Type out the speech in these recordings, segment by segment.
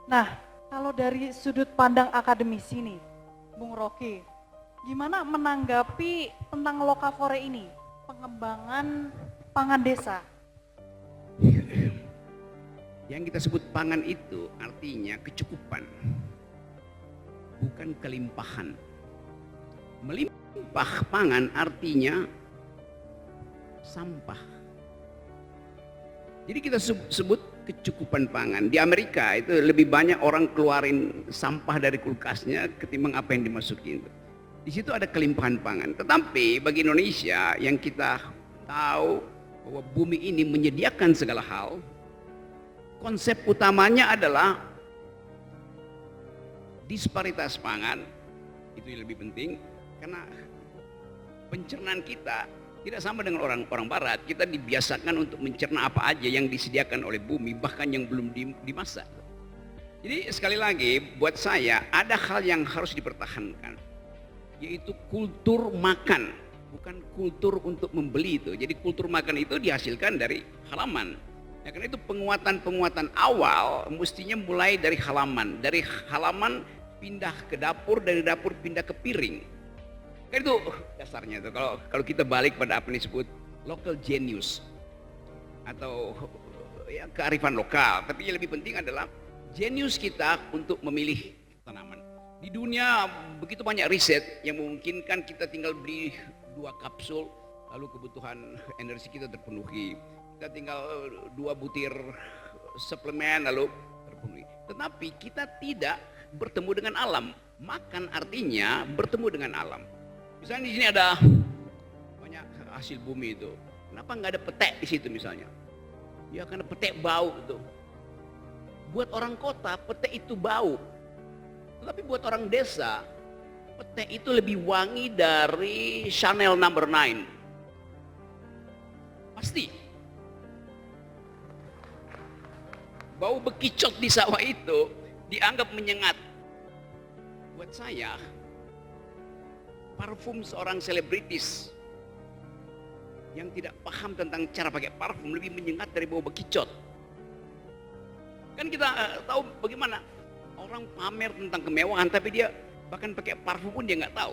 Nah, kalau dari sudut pandang akademisi nih, Bung Rocky, gimana menanggapi tentang Lokavore ini, pengembangan pangan desa? Yang kita sebut pangan itu artinya kecukupan, bukan kelimpahan. Melimpah pangan artinya sampah. Jadi kita sebut kecukupan pangan. Di Amerika itu lebih banyak orang keluarin sampah dari kulkasnya ketimbang apa yang dimasukin. Di situ ada kelimpahan pangan. Tetapi bagi Indonesia yang kita tahu bahwa bumi ini menyediakan segala hal, konsep utamanya adalah disparitas pangan. Itu yang lebih penting karena pencernaan kita tidak sama dengan orang barat. Kita dibiasakan untuk mencerna apa aja yang disediakan oleh bumi, bahkan yang belum dimasak. Jadi sekali lagi buat saya ada hal yang harus dipertahankan, yaitu kultur makan, bukan kultur untuk membeli itu. Jadi kultur makan itu dihasilkan dari halaman. Ya, karena itu penguatan awal mestinya mulai dari halaman. Dari halaman pindah ke dapur, dari dapur pindah ke piring. Kan itu dasarnya tuh. Kalau kita balik pada apa yang disebut local genius atau ya kearifan lokal. Tapi yang lebih penting adalah genius kita untuk memilih tanaman. Di dunia begitu banyak riset yang memungkinkan kita tinggal beli 2 kapsul lalu kebutuhan energi kita terpenuhi. Kita tinggal 2 butir suplemen lalu terpenuhi. Tetapi kita tidak bertemu dengan alam. Makan artinya bertemu dengan alam. Misalnya di sini ada banyak hasil bumi itu. Kenapa nggak ada petek di situ misalnya? Ya karena petek bau itu. Buat orang kota petek itu bau. Tetapi buat orang desa petek itu lebih wangi dari Chanel No. 9. Pasti. Bau bekicot di sawah itu dianggap menyengat. Buat saya, parfum seorang selebritis yang tidak paham tentang cara pakai parfum lebih menyengat dari bau bekicot. Kan kita tahu bagaimana orang pamer tentang kemewahan, tapi dia bahkan pakai parfum pun dia nggak tahu.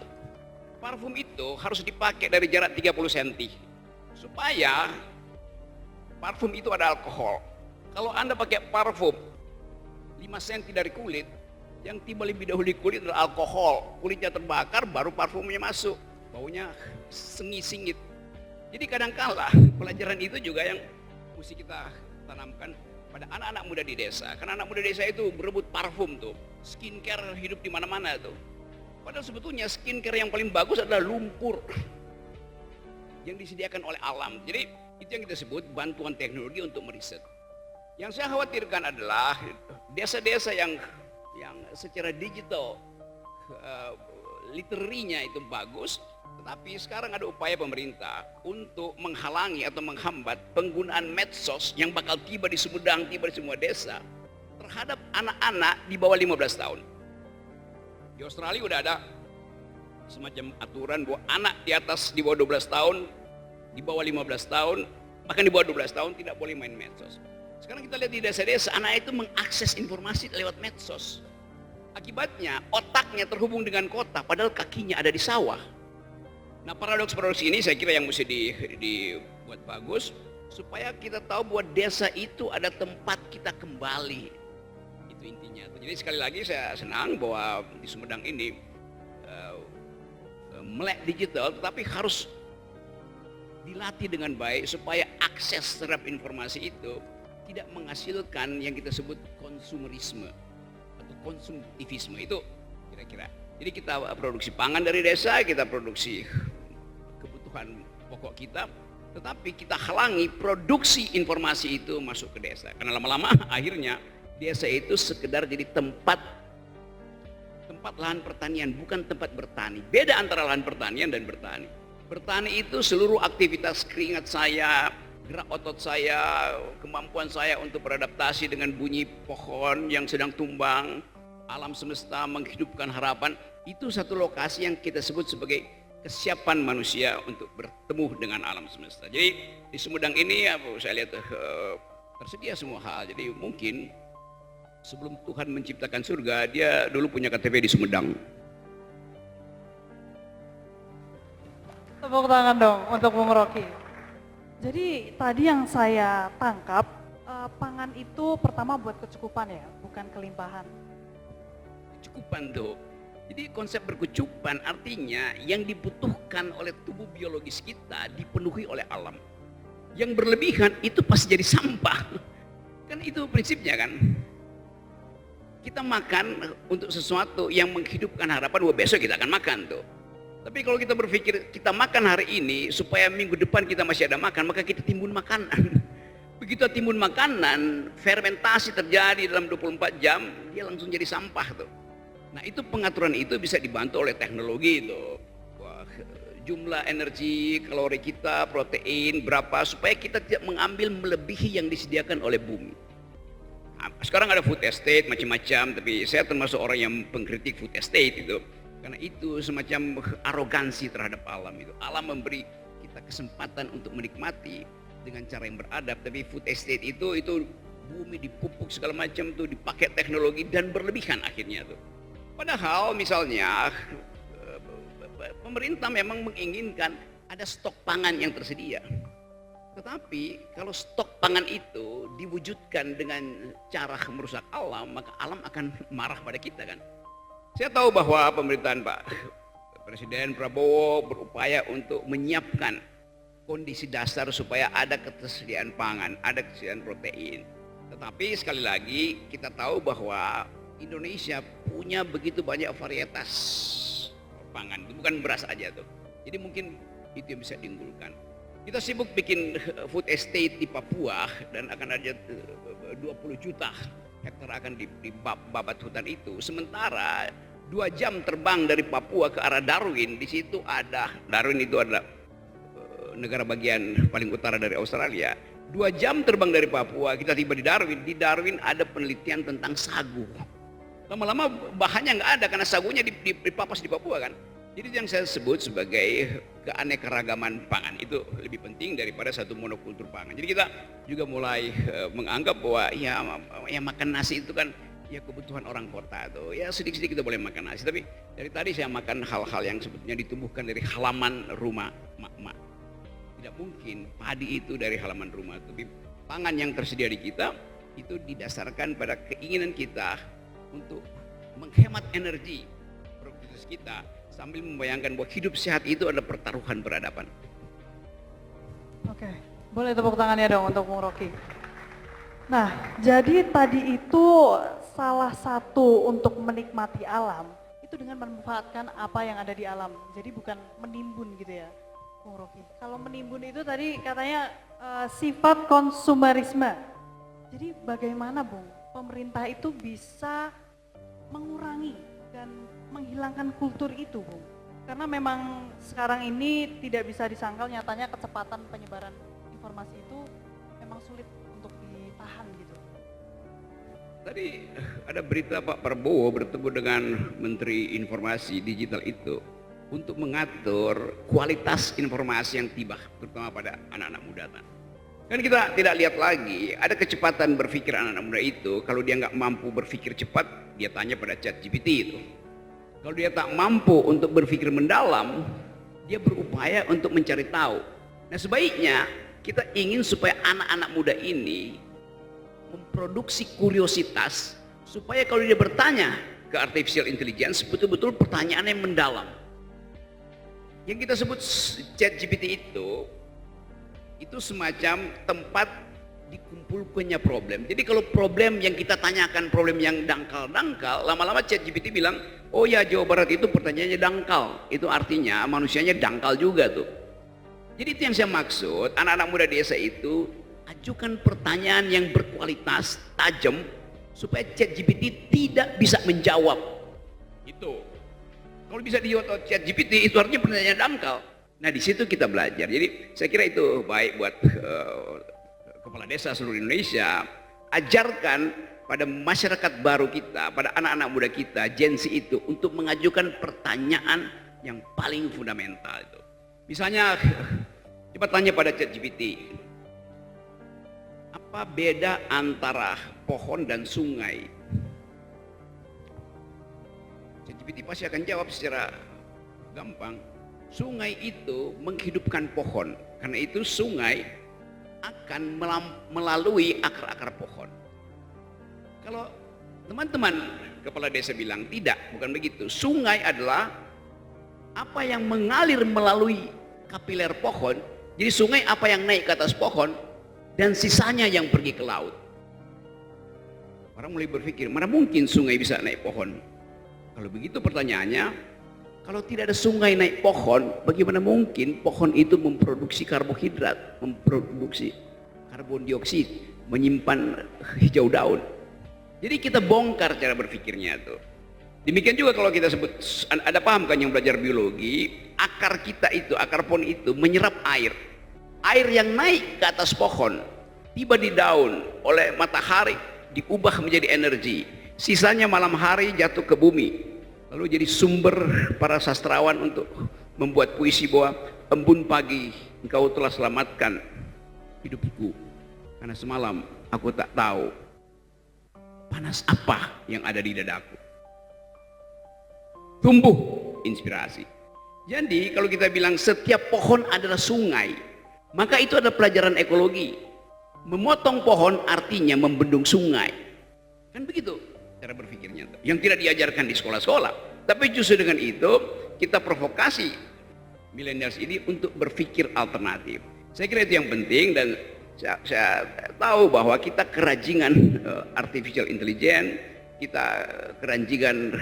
Parfum itu harus dipakai dari jarak 30 cm supaya parfum itu ada alkohol. Kalau Anda pakai parfum 5 cm dari kulit, yang tiba lebih dahulu di kulit adalah alkohol. Kulitnya terbakar, baru parfumnya masuk. Baunya sengit-sengit. Jadi kadangkala pelajaran itu juga yang mesti kita tanamkan pada anak-anak muda di desa. Karena anak muda desa itu berebut parfum tuh. Skincare hidup di mana-mana tuh. Padahal sebetulnya skincare yang paling bagus adalah lumpur yang disediakan oleh alam. Jadi itu yang kita sebut bantuan teknologi untuk meriset. Yang saya khawatirkan adalah desa-desa yang secara digital literarinya itu bagus, tetapi sekarang ada upaya pemerintah untuk menghalangi atau menghambat penggunaan medsos yang bakal tiba di Sumedang, tiba di semua desa terhadap anak-anak di bawah 15 tahun. Di Australia udah ada semacam aturan bahwa anak di atas di bawah 12 tahun, di bawah 15 tahun, bahkan di bawah 12 tahun tidak boleh main medsos. Sekarang kita lihat di desa-desa, anak itu mengakses informasi lewat medsos. Akibatnya otaknya terhubung dengan kota, padahal kakinya ada di sawah. Nah, paradoks ini saya kira yang mesti dibuat bagus, supaya kita tahu bahwa desa itu ada tempat kita kembali. Itu intinya. Jadi sekali lagi saya senang bahwa di Sumedang ini melek digital, tetapi harus dilatih dengan baik supaya akses terhadap informasi itu tidak menghasilkan yang kita sebut konsumerisme atau konsumtivisme. Itu kira-kira. Jadi kita produksi pangan dari desa, kita produksi kebutuhan pokok kita, tetapi kita halangi produksi informasi itu masuk ke desa. Karena lama-lama akhirnya desa itu sekedar jadi tempat lahan pertanian, bukan tempat bertani. Beda antara lahan pertanian dan bertani. Bertani itu seluruh aktivitas keringat saya, gerak otot saya, kemampuan saya untuk beradaptasi dengan bunyi pohon yang sedang tumbang, alam semesta menghidupkan harapan. Itu satu lokasi yang kita sebut sebagai kesiapan manusia untuk bertemu dengan alam semesta. Jadi di Sumedang ini saya lihat tersedia semua hal. Jadi mungkin sebelum Tuhan menciptakan surga, dia dulu punya KTP di Sumedang. Tepuk tangan dong untuk Bung Rocky. Jadi tadi yang saya tangkap, pangan itu pertama buat kecukupan ya, bukan kelimpahan. Kecukupan tuh. Jadi konsep berkecukupan artinya yang dibutuhkan oleh tubuh biologis kita dipenuhi oleh alam. Yang berlebihan itu pasti jadi sampah. Kan itu prinsipnya kan. Kita makan untuk sesuatu yang menghidupkan harapan bahwa besok kita akan makan tuh. Tapi kalau kita berpikir kita makan hari ini supaya minggu depan kita masih ada makan, maka kita timbun makanan. Begitu timbun makanan, fermentasi terjadi dalam 24 jam, dia langsung jadi sampah tuh. Nah itu pengaturan itu bisa dibantu oleh teknologi itu. Wah, jumlah energi, kalori kita, protein, berapa, supaya kita tidak mengambil melebihi yang disediakan oleh bumi. Nah, sekarang ada food estate macam-macam, tapi saya termasuk orang yang pengkritik food estate itu. Karena itu semacam arogansi terhadap alam itu. Alam memberi kita kesempatan untuk menikmati dengan cara yang beradab, tapi food estate itu bumi dipupuk segala macam tuh, dipakai teknologi dan berlebihan akhirnya tuh. Padahal misalnya pemerintah memang menginginkan ada stok pangan yang tersedia. Tetapi kalau stok pangan itu diwujudkan dengan cara merusak alam, maka alam akan marah pada kita kan. Saya tahu bahwa pemerintahan Pak Presiden Prabowo berupaya untuk menyiapkan kondisi dasar supaya ada ketersediaan pangan, ada ketersediaan protein. Tetapi sekali lagi kita tahu bahwa Indonesia punya begitu banyak varietas pangan, itu bukan beras aja tuh. Jadi mungkin itu yang bisa diunggulkan. Kita sibuk bikin food estate di Papua dan akan ada 20 juta hektar akan dibabat hutan itu. Sementara 2 jam terbang dari Papua ke arah Darwin, di situ ada, Darwin itu adalah negara bagian paling utara dari Australia. 2 jam terbang dari Papua, kita tiba di Darwin ada penelitian tentang sagu. Lama-lama bahannya nggak ada karena sagunya dipapas di Papua kan. Jadi yang saya sebut sebagai keanekaragaman pangan itu lebih penting daripada satu monokultur pangan. Jadi kita juga mulai menganggap bahwa ya makan nasi itu kan ya kebutuhan orang kota tuh. Ya sedikit-sedikit kita boleh makan nasi. Tapi dari tadi saya makan hal-hal yang sebetulnya ditumbuhkan dari halaman rumah mak-mak. Tidak mungkin padi itu dari halaman rumah. Tapi pangan yang tersedia di kita itu didasarkan pada keinginan kita untuk menghemat energi produktivitas kita sambil membayangkan bahwa hidup sehat itu adalah pertaruhan peradaban. Oke, boleh tepuk tangannya dong untuk Bung Rocky. Nah, jadi tadi itu salah satu untuk menikmati alam itu dengan memanfaatkan apa yang ada di alam. Jadi bukan menimbun gitu ya, Bung Rocky. Kalau menimbun itu tadi katanya sifat konsumerisme. Jadi bagaimana Bung, pemerintah itu bisa mengurangi dan menghilangkan kultur itu, Bung? Karena memang sekarang ini tidak bisa disangkal, nyatanya kecepatan penyebaran informasi itu memang sulit untuk ditahan gitu. Tadi ada berita Pak Prabowo bertemu dengan Menteri Informasi Digital itu untuk mengatur kualitas informasi yang tiba, terutama pada anak-anak muda. Kan kita tidak lihat lagi, ada kecepatan berpikir anak-anak muda itu, kalau dia nggak mampu berpikir cepat, dia tanya pada ChatGPT itu. Kalau dia tak mampu untuk berpikir mendalam, dia berupaya untuk mencari tahu. Nah sebaiknya kita ingin supaya anak-anak muda ini memproduksi kuriositas, supaya kalau dia bertanya ke artificial intelligence, betul-betul pertanyaannya mendalam. Yang kita sebut ChatGPT itu semacam tempat dikumpulkannya problem. Jadi kalau problem yang kita tanyakan problem yang dangkal-dangkal, lama-lama ChatGPT bilang, oh ya Jawa Barat itu pertanyaannya dangkal. Itu artinya manusianya dangkal juga tuh. Jadi itu yang saya maksud, anak-anak muda desa itu ajukan pertanyaan yang berkualitas, tajam, supaya ChatGPT tidak bisa menjawab. Itu. Kalau bisa dijawab oleh ChatGPT itu artinya pertanyaannya dangkal. Nah di situ kita belajar. Jadi saya kira itu baik buat kepala desa seluruh Indonesia. Ajarkan pada masyarakat baru kita, pada anak-anak muda kita, Gen Z itu untuk mengajukan pertanyaan yang paling fundamental itu. Misalnya, coba tanya pada ChatGPT, apa beda antara pohon dan sungai? GPT pasti akan jawab secara gampang. Sungai itu menghidupkan pohon. Karena itu sungai akan melalui akar-akar pohon. Kalau teman-teman kepala desa bilang tidak, bukan begitu. Sungai adalah apa yang mengalir melalui kapiler pohon. Jadi sungai apa yang naik ke atas pohon dan sisanya yang pergi ke laut. Orang mulai berpikir, mana mungkin sungai bisa naik pohon? Kalau begitu pertanyaannya, kalau tidak ada sungai naik pohon, bagaimana mungkin pohon itu memproduksi karbohidrat, memproduksi karbon dioksida, menyimpan hijau daun? Jadi kita bongkar cara berpikirnya tuh. Demikian juga kalau kita sebut, ada paham kan yang belajar biologi, akar kita itu, akar pohon itu menyerap air. Air yang naik ke atas pohon, tiba di daun oleh matahari, diubah menjadi energi. Sisanya malam hari jatuh ke bumi. Lalu jadi sumber para sastrawan untuk membuat puisi bahwa embun pagi engkau telah selamatkan hidupku. Karena semalam aku tak tahu panas apa yang ada di dadaku. Tumbuh inspirasi. Jadi kalau kita bilang setiap pohon adalah sungai, maka itu adalah pelajaran ekologi. Memotong pohon artinya membendung sungai. Kan begitu cara berpikirnya. Yang tidak diajarkan di sekolah-sekolah. Tapi justru dengan itu kita provokasi millennials ini untuk berpikir alternatif. Saya kira itu yang penting, dan saya tahu bahwa kita kerajingan artificial intelligence, kita keranjingan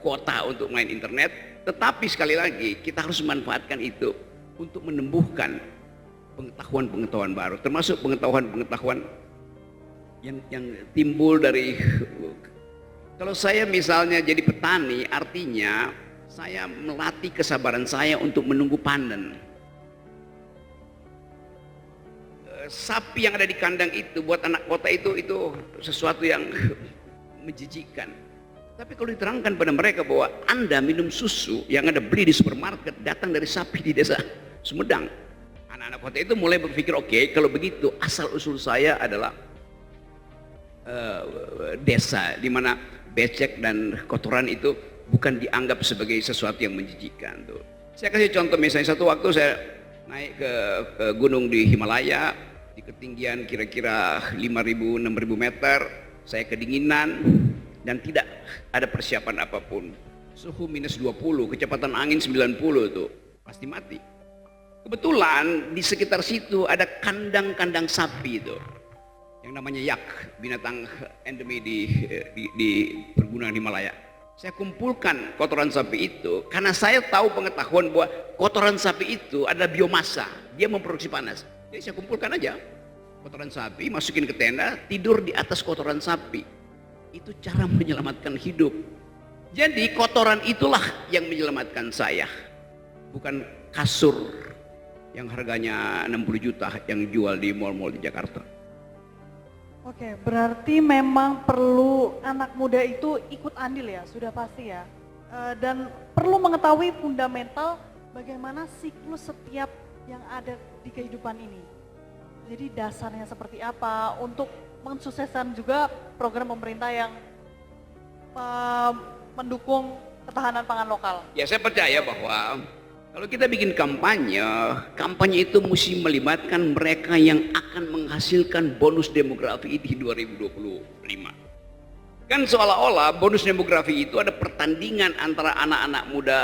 kuota untuk main internet, tetapi sekali lagi kita harus memanfaatkan itu untuk menumbuhkan pengetahuan-pengetahuan baru, termasuk pengetahuan-pengetahuan yang timbul dari, kalau saya misalnya jadi petani, artinya saya melatih kesabaran saya untuk menunggu panen. Sapi yang ada di kandang itu buat anak kota itu sesuatu yang menjijikkan. Tapi kalau diterangkan pada mereka bahwa Anda minum susu yang Anda beli di supermarket datang dari sapi di desa Sumedang, anak-anak kota itu mulai berpikir, oke, kalau begitu asal usul saya adalah desa di mana becek dan kotoran itu bukan dianggap sebagai sesuatu yang menjijikkan tuh. Saya kasih contoh, misalnya satu waktu saya naik ke gunung di Himalaya di ketinggian kira-kira 5.000-6.000 meter. Saya kedinginan dan tidak ada persiapan apapun. Suhu minus 20, kecepatan angin 90 tuh, pasti mati. Kebetulan di sekitar situ ada kandang-kandang sapi itu, yang namanya yak, binatang endemi di pergunungan Himalaya. Saya kumpulkan kotoran sapi itu karena saya tahu pengetahuan bahwa kotoran sapi itu adalah biomasa, dia memproduksi panas. Jadi saya kumpulkan aja kotoran sapi, masukin ke tenda, tidur di atas kotoran sapi. Itu cara menyelamatkan hidup. Jadi kotoran itulah yang menyelamatkan saya, bukan kasur yang harganya 60 juta yang jual di mal-mal di Jakarta. Oke, berarti memang perlu anak muda itu ikut andil ya, sudah pasti ya. Dan perlu mengetahui fundamental bagaimana siklus setiap yang ada di kehidupan ini. Jadi dasarnya seperti apa untuk mensukseskan juga program pemerintah yang mendukung ketahanan pangan lokal. Ya, saya percaya bahwa kalau kita bikin kampanye itu mesti melibatkan mereka yang akan menghasilkan bonus demografi di 2025. Kan seolah-olah bonus demografi itu ada pertandingan antara anak-anak muda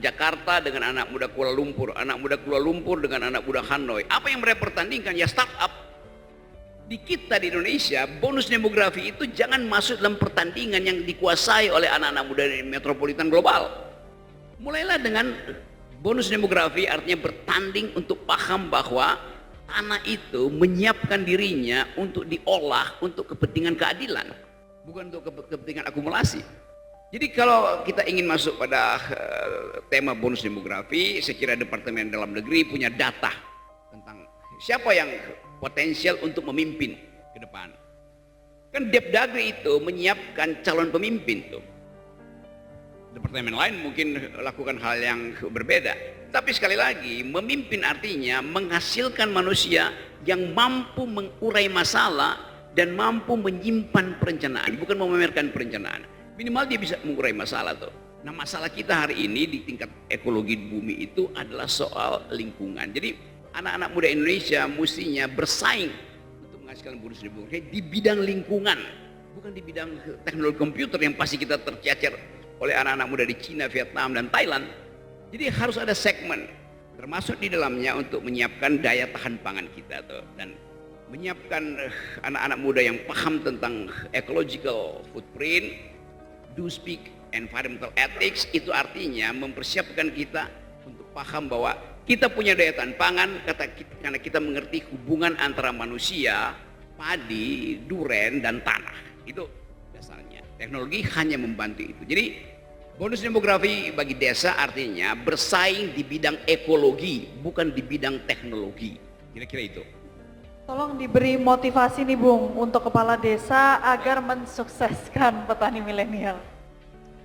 Jakarta dengan anak muda Kuala Lumpur, anak muda Kuala Lumpur dengan anak muda Hanoi. Apa yang mereka pertandingkan? Ya startup. Di kita di Indonesia, bonus demografi itu jangan masuk dalam pertandingan yang dikuasai oleh anak-anak muda di metropolitan global. Mulailah dengan bonus demografi, artinya bertanding untuk paham bahwa tanah itu menyiapkan dirinya untuk diolah untuk kepentingan keadilan, bukan untuk kepentingan akumulasi. Jadi kalau kita ingin masuk pada tema bonus demografi, saya kira Departemen Dalam Negeri punya data tentang siapa yang potensial untuk memimpin ke depan. Kan Depdagri itu menyiapkan calon pemimpin tuh. Departemen lain mungkin lakukan hal yang berbeda. Tapi sekali lagi, memimpin artinya menghasilkan manusia yang mampu mengurai masalah dan mampu menyimpan perencanaan, bukan memamerkan perencanaan. Minimal dia bisa mengurai masalah tuh. Nah, masalah kita hari ini di tingkat ekologi bumi itu adalah soal lingkungan. Jadi anak-anak muda Indonesia mestinya bersaing untuk menghasilkan bonus demografi di bidang lingkungan, bukan di bidang teknologi komputer yang pasti kita tercecer oleh anak-anak muda di Cina, Vietnam, dan Thailand. Jadi harus ada segmen termasuk di dalamnya untuk menyiapkan daya tahan pangan kita tuh, dan menyiapkan anak-anak muda yang paham tentang ecological footprint, do speak environmental ethics. Itu artinya mempersiapkan kita untuk paham bahwa kita punya daya tahan pangan karena kita mengerti hubungan antara manusia, padi, duren, dan tanah. Itu dasarnya. Teknologi hanya membantu itu. Jadi bonus demografi bagi desa artinya bersaing di bidang ekologi, bukan di bidang teknologi. Kira-kira itu. Tolong diberi motivasi nih Bung untuk kepala desa agar mensukseskan petani milenial.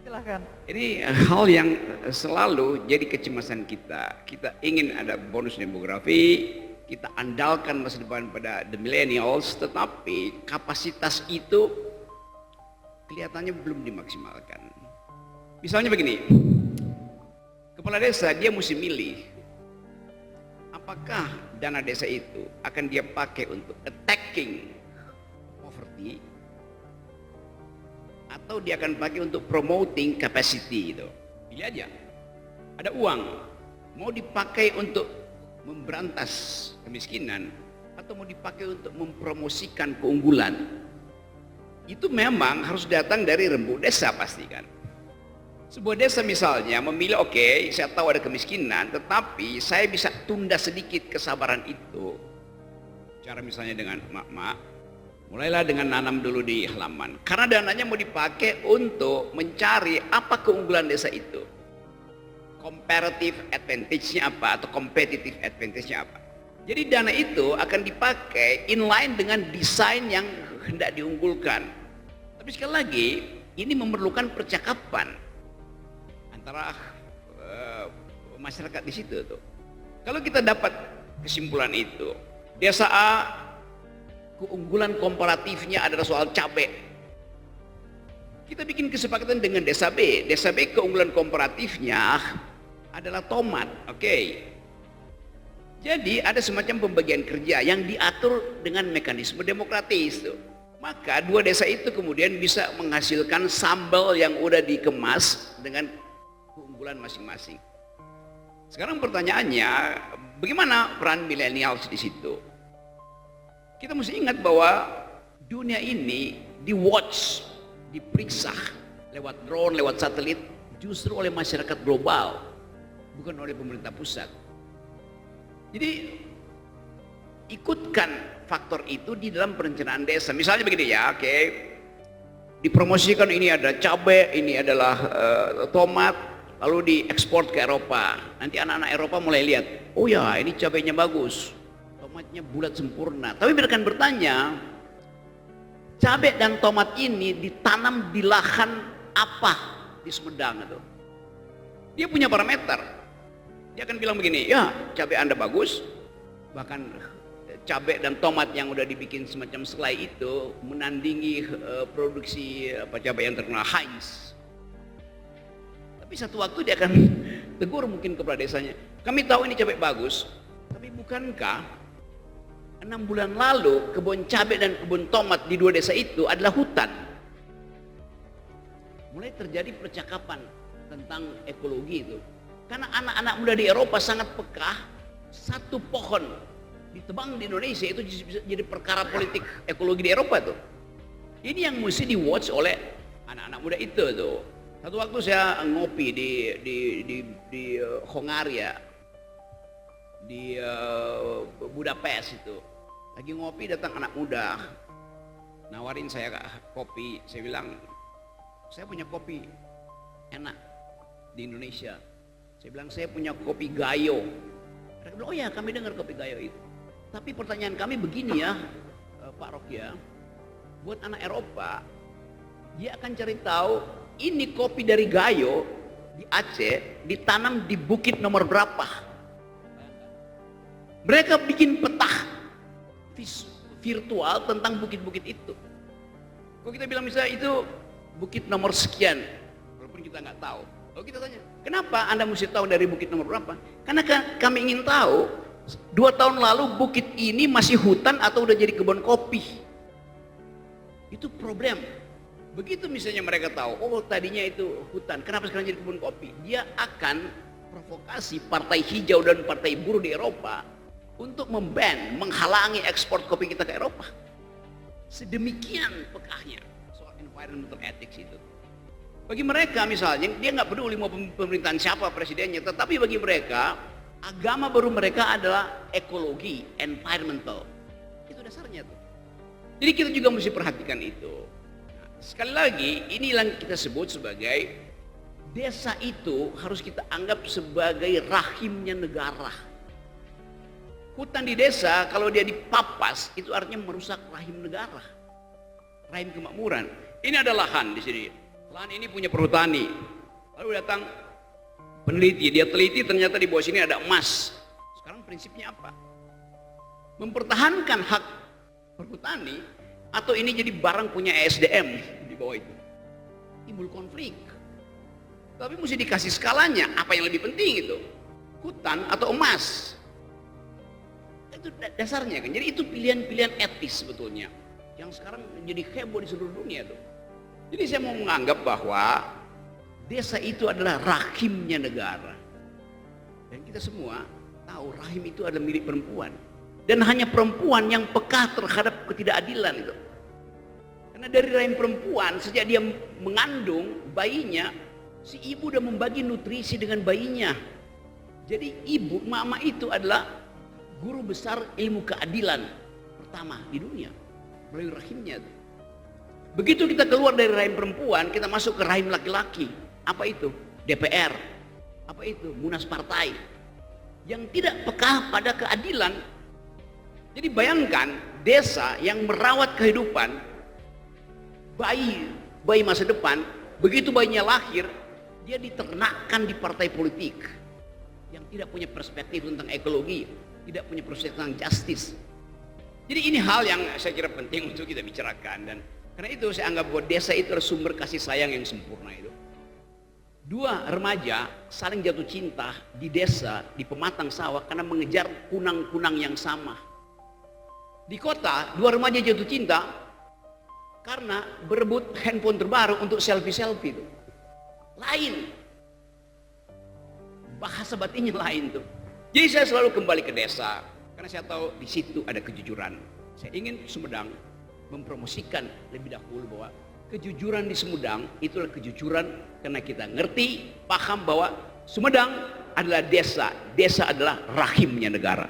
Silakan. Ini hal yang selalu jadi kecemasan kita. Kita ingin ada bonus demografi, kita andalkan masa depan pada the millennials, tetapi kapasitas itu kelihatannya belum dimaksimalkan. Misalnya begini, kepala desa dia mesti milih apakah dana desa itu akan dia pakai untuk attacking poverty atau dia akan pakai untuk promoting capacity itu. Pilih aja. Ada uang, mau dipakai untuk memberantas kemiskinan atau mau dipakai untuk mempromosikan keunggulan. Itu memang harus datang dari rembuk desa pasti kan. Sebuah desa misalnya memilih, oke, saya tahu ada kemiskinan, tetapi saya bisa tunda sedikit kesabaran itu. Cara misalnya dengan mak-mak, mulailah dengan nanam dulu di halaman. Karena dananya mau dipakai untuk mencari apa keunggulan desa itu. Comparative advantage-nya apa atau competitive advantage-nya apa. Jadi dana itu akan dipakai inline dengan desain yang hendak diunggulkan. Tapi sekali lagi, ini memerlukan percakapan antara masyarakat di situ tuh. Kalau kita dapat kesimpulan itu, desa A keunggulan komparatifnya adalah soal cabai. Kita bikin kesepakatan dengan desa B. Desa B keunggulan komparatifnya adalah tomat. Oke. Jadi ada semacam pembagian kerja yang diatur dengan mekanisme demokratis tuh. Maka dua desa itu kemudian bisa menghasilkan sambal yang udah dikemas dengan keunggulan masing-masing. Sekarang pertanyaannya, bagaimana peran milenial di situ? Kita mesti ingat bahwa dunia ini di-watch, diperiksa lewat drone, lewat satelit, justru oleh masyarakat global, bukan oleh pemerintah pusat. Jadi ikutkan faktor itu di dalam perencanaan desa. Misalnya begini ya, oke, dipromosikan ini ada cabai, ini adalah tomat, lalu diekspor ke Eropa. Nanti anak-anak Eropa mulai lihat, oh ya ini cabainya bagus, tomatnya bulat sempurna. Tapi mereka akan bertanya, cabai dan tomat ini ditanam di lahan apa di Sumedang itu? Dia punya parameter. Dia akan bilang begini, ya cabai Anda bagus, bahkan cabai dan tomat yang udah dibikin semacam selai itu menandingi produksi cabai yang terkenal Heinz. Tapi satu waktu dia akan tegur mungkin kepala desanya, kami tahu ini cabai bagus, tapi bukankah 6 bulan lalu kebun cabai dan kebun tomat di dua desa itu adalah hutan? Mulai terjadi percakapan tentang ekologi itu. Karena anak-anak muda di Eropa sangat peka, satu pohon ditebang di Indonesia itu bisa jadi perkara politik ekologi di Eropa tuh. Ini yang mesti di-watch oleh anak-anak muda itu tuh. Satu waktu saya ngopi di Hongaria, di Budapest itu. Lagi ngopi datang anak muda, nawarin saya kopi. Saya bilang, saya punya kopi enak di Indonesia. Saya bilang, saya punya kopi Gayo. Mereka bilang, oh ya kami dengar kopi Gayo itu. Tapi pertanyaan kami begini ya, Pak Rocky ya, buat anak Eropa, dia akan cari tahu ini kopi dari Gayo di Aceh ditanam di bukit nomor berapa. Mereka bikin peta virtual tentang bukit-bukit itu. Kalau kita bilang misalnya itu bukit nomor sekian, walaupun kita nggak tahu. Oh kita tanya, kenapa Anda mesti tahu dari bukit nomor berapa? Karena kami ingin tahu 2 tahun lalu bukit ini masih hutan atau udah jadi kebun kopi. Itu problem. Begitu misalnya mereka tahu, oh tadinya itu hutan, kenapa sekarang jadi kebun kopi? Dia akan provokasi partai hijau dan partai buruh di Eropa untuk memban, menghalangi ekspor kopi kita ke Eropa. Sedemikian pekahnya soal environmental ethics itu. Bagi mereka misalnya, dia nggak peduli mau pemerintahan siapa presidennya, tetapi bagi mereka, agama baru mereka adalah ekologi, environmental. Itu dasarnya tuh. Jadi kita juga mesti perhatikan itu. Nah, sekali lagi, inilah yang kita sebut sebagai desa itu harus kita anggap sebagai rahimnya negara. Hutan di desa kalau dia dipapas itu artinya merusak rahim negara, rahim kemakmuran. Ini ada lahan di sini. Lahan ini punya perhutani. Lalu datang peneliti, dia teliti ternyata di bawah sini ada emas. Sekarang prinsipnya apa? Mempertahankan hak perhutani atau ini jadi barang punya ESDM di bawah itu. Timbul konflik. Tapi mesti dikasih skalanya, apa yang lebih penting itu? Hutan atau emas? Itu dasarnya kan. Jadi itu pilihan-pilihan etis sebetulnya yang sekarang menjadi heboh di seluruh dunia tuh. Jadi saya mau menganggap bahwa desa itu adalah rahimnya negara. Dan kita semua tahu rahim itu adalah milik perempuan. Dan hanya perempuan yang peka terhadap ketidakadilan itu. Karena dari rahim perempuan sejak dia mengandung bayinya, si ibu udah membagi nutrisi dengan bayinya. Jadi ibu, mama itu adalah guru besar ilmu keadilan pertama di dunia melalui rahimnya. Begitu kita keluar dari rahim perempuan, kita masuk ke rahim laki-laki. Apa itu? DPR. Apa itu? Munas partai. Yang tidak peka pada keadilan. Jadi bayangkan desa yang merawat kehidupan bayi masa depan, begitu bayinya lahir, dia diternakkan di partai politik yang tidak punya perspektif tentang ekologi, tidak punya proses tentang justice. Jadi ini hal yang saya kira penting untuk kita bicarakan, dan karena itu saya anggap bahwa desa itu adalah sumber kasih sayang yang sempurna itu. 2 remaja saling jatuh cinta di desa, di pematang sawah karena mengejar kunang-kunang yang sama. Di kota 2 remaja jatuh cinta karena berebut handphone terbaru untuk selfie-selfie itu. Lain. Bahasa batinnya lain tuh. Jadi saya selalu kembali ke desa karena saya tahu di situ ada kejujuran. Saya ingin Sumedang mempromosikan lebih dahulu bahwa kejujuran di Sumedang itulah kejujuran karena kita ngerti, paham bahwa Sumedang adalah desa, desa adalah rahimnya negara.